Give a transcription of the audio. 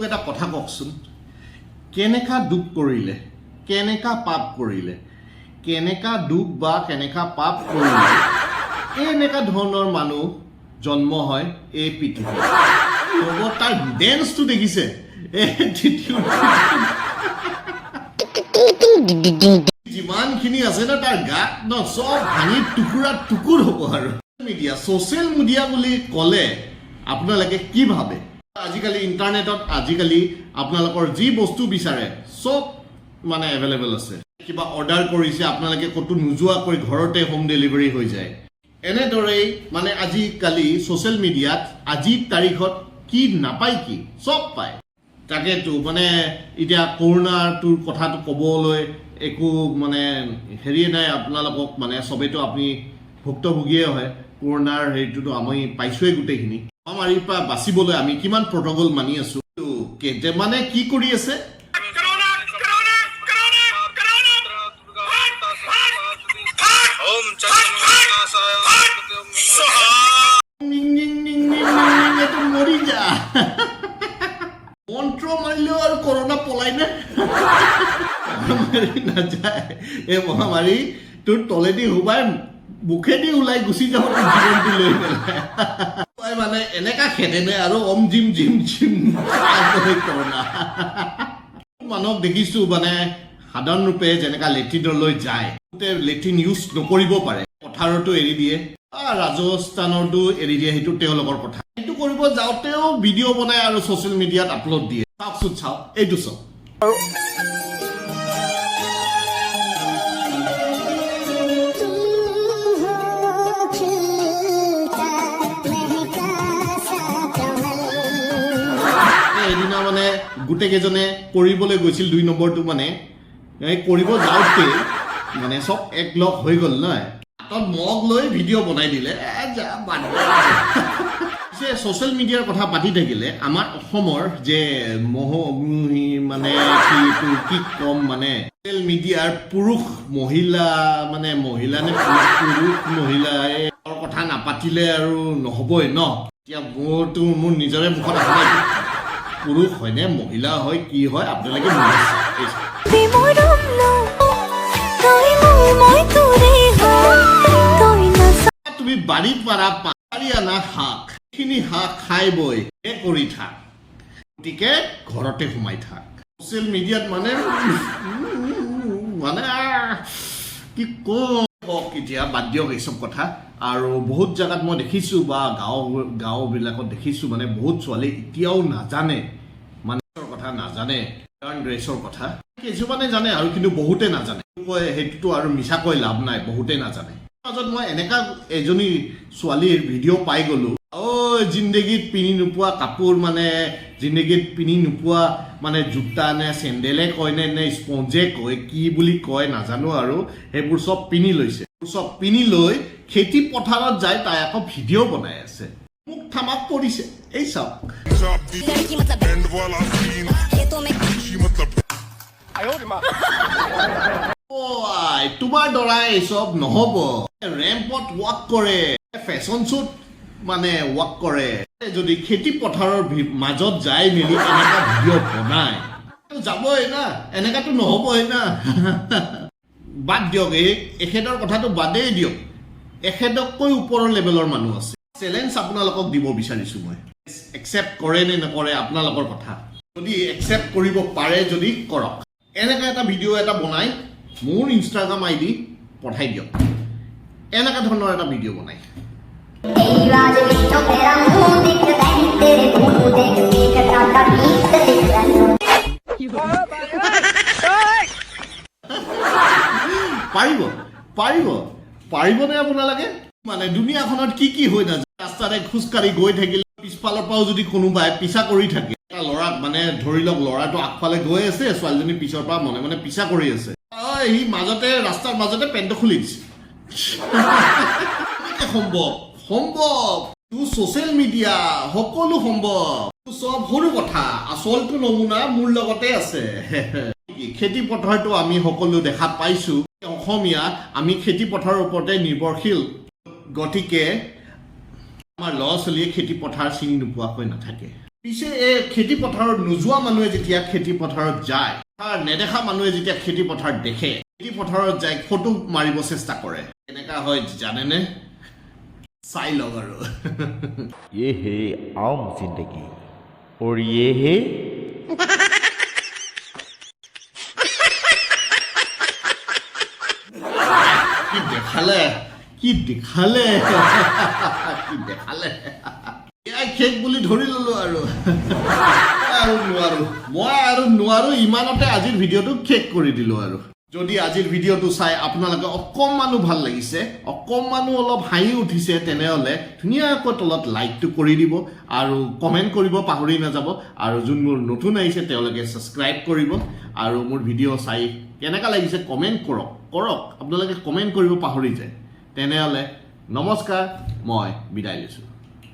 এটা কথা কওকচোন কেনেকা দুখ কৰিলে কেনেকা পাপ কৰিলে কেনেকা দুখ বা কেনেকা পাপ কৰিলে এনেকা ধৰণৰ মানুহ জন্ম হয় এই পৃথিৱীত হ'ব তাৰ ডেন্সটো দেখিছে যিমানখিনি আছে ন তাৰ গাত ন চব ভাঙি টুকুৰা টুকুৰ হ'ব আৰু মিডিয়া ছ'চিয়েল মিডিয়া বুলি ক'লে আপোনালোকে কি ভাবে আজিকালি ইণ্টাৰনেটত আজিকালি আপোনালোকৰ যি বস্তু বিচাৰে চব মানে এভেইলেবল আছে কিবা অৰ্ডাৰ কৰিছে আপোনালোকে ক'তো নোযোৱাকৈ ঘৰতে হোম ডেলিভাৰী হৈ যায় এনেদৰেই মানে আজিকালি ছ'চিয়েল মিডিয়াত আজিৰ তাৰিখত কি নাপায় কি চব পায় তাকেতো মানে এতিয়া কৰোণাটোৰ কথাটো ক'বলৈ একো মানে হেৰিয়ে নাই আপোনালোকক মানে চবেইতো আপুনি ভুক্তভোগীয়ে হয় কৰোণাৰ হেৰিটোতো আমি পাইছোৱেই গোটেইখিনি মহামাৰীৰ পৰা বাচিবলৈ আমি কিমান প্ৰট'কল মানি আছো মানে কি কৰি আছে মৰি যা মন্ত্ৰ মাৰিলেও আৰু কৰোণা পলাই নে মহামাৰী নাযায় এই মহামাৰী তোৰ তলেদি সোমাই মুখেদি ওলাই গুচি যাব জীৱনটো লৈ পেলাই মানে এনেকা খেদেনে আৰু অম জিম জিম জিম কৰোণা মানুহক দেখিছো মানে সাধাৰণ ৰূপে যেনেকা লেট্ৰিনলৈ যায় লেট্ৰিন ইউজ নকৰিব পাৰে পথাৰতো এৰি দিয়ে ৰাজস্থানতো এৰি দিয়ে সেইটো তেওঁলোকৰ কথা সেইটো কৰিব যাওঁতেও ভিডিঅ' বনাই আৰু ছ'চিয়েল মিডিয়াত আপলোড দিয়ে চাওকচোন চাওক এইটো চাওক এদিনা মানে গোটেইকেইজনে কৰিবলৈ গৈছিল 2 নম্বৰটো মানে কৰিব যাওঁতে মানে চব এক লগ হৈ গ'ল নহয় হাতত মগ লৈ ভিডিঅ' বনাই দিলে ছ'চিয়েল মিডিয়াৰ কথা পাতি থাকিলে আমাৰ অসমৰ যে মানে কি কম মানে ছ'চিয়েল মিডিয়াৰ পুৰুষ মহিলা মানে মহিলা নে পুৰুষ মহিলাই কথা নাপাতিলে আৰু নহ'বই ন এতিয়া মোৰ নিজৰে মুখত আহে পুৰুষ হয়নে মহিলা হয় কি হয় আপোনালোকে তুমি বাৰীত পাৰা পাৰি অনা শাক খিনি শাক খাই বৈ কৰি থাক গতিকে ঘৰতে সোমাই থাক ছ'চিয়েল মিডিয়াত মানে কি কওক এতিয়া বাদ দিয়ক এইচব কথা আৰু বহুত জেগাত মই দেখিছোঁ বা গাঁওবিলাকত দেখিছোঁ মানে বহুত ছোৱালী এতিয়াও নাজানে মানে কথা নাজানে ড্ৰেছৰ কথা কিছুমানে জানে আৰু কিন্তু বহুতে নাজানে সেইটোতো আৰু মিছা কৈ লাভ নাই বহুতে নাজানে মাজত মই এনেকা এজনী ছোৱালীৰ ভিডিঅ' পাই গ'লো জিন্দগীত পিন্ধি নোপোৱা কাপোৰ মানে জিন্দগীত পিন্ধি নোপোৱা মানে জোতা নে চেণ্ডেলে কয় নে স্পঞ্জে কয় কি বুলি কয় নাজানো আৰু সেইবোৰ চব পিন্ধি লৈছে চব পিন্ধি লৈ খেতি পথাৰত যায় তাই আকৌ ভিডিঅ' বনাই আছে মোক থামাক কৰিছে এই চাওক তোমাৰ দৰাই এই চব নহ'ব ৰেম্পত ৱাক কৰে ফেশ্বন শ্বুট মানে ৱাক কৰে যদি খেতি পথাৰৰ মাজত যাই মেলি এনেকা ভিডিঅ' বনাই যাবই না এনেকাতো নহ'বই না বাদ দিয়ক এখেতৰ কথাটো বাদেই দিয়ক এখেততকৈ ওপৰৰ লেভেলৰ মানুহ আছে চেলেঞ্জ আপোনালোকক দিব বিচাৰিছোঁ মই একচেপ্ট কৰে নে নকৰে আপোনালোকৰ কথা যদি একচেপ্ট কৰিব পাৰে যদি কৰক এনেকা এটা ভিডিঅ' এটা বনাই মোৰ ইনষ্টাগ্ৰাম ID পঠাই দিয়ক এনেকা ধৰণৰ এটা ভিডিঅ' বনাই পাৰিব পাৰিব পাৰিবনে আপোনালোকে মানে দুনিয়াখনত কি হৈ নাযায় ৰাস্তাতে খোজকাঢ়ি গৈ থাকিলে পিছফালৰ পৰাও যদি কোনোবাই পিছা কৰি থাকে এটা ল'ৰাক মানে ধৰি লওক ল'ৰাটো আগফালে গৈ আছে ছোৱালীজনী পিছৰ পৰা মনে মনে পিছা কৰি আছে সি মাজতে ৰাস্তাৰ মাজতে পেণ্টটো খুলি দিছে সম্ভৱ ছ'চিয়েল মিডিয়া সকলো সম্ভৱ চব সৰু কথা আচলটো নমুনা মোৰ লগতে আছে খেতি পথাৰটো আমি সকলো দেখা পাইছো অসমীয়া আমি খেতি পথাৰৰ ওপৰতে নিৰ্ভৰশীল গতিকে আমাৰ ল'ৰা ছোৱালীয়ে খেতি পথাৰ চিনি নোপোৱাকৈ নাথাকে পিছে এই খেতি পথাৰত নোযোৱা মানুহে যেতিয়া খেতি পথাৰত যায় আৰু নেদেখা মানুহে যেতিয়া খেতি পথাৰ দেখে খেতি পথাৰত যায় ফটো মাৰিব চেষ্টা কৰে কেনেকা হয় জানেনে চাই লওক আৰু ये है आम जिंदगी और ये है কি দেখালে খেক বুলি ধৰি ললো আৰু নোৱাৰো ইমানতে আজিৰ ভিডিঅ'টো খেক কৰি দিলো আৰু যদি আজিৰ ভিডিঅ'টো চাই আপোনালোকে অকণমানো ভাল লাগিছে অকণমানো অলপ হাঁহি উঠিছে তেনেহ'লে ধুনীয়াকৈ তলত লাইকটো কৰি দিব আৰু কমেণ্ট কৰিব পাহৰি নাযাব আৰু যোনবোৰ নতুন আহিছে তেওঁলোকে ছাবস্ক্ৰাইব কৰিব আৰু মোৰ ভিডিঅ' চাই কেনেকুৱা লাগিছে কমেণ্ট কৰক আপোনালোকে কমেণ্ট কৰিব পাহৰি যায় তেনেহ'লে নমস্কাৰ মই বিদায় লৈছোঁ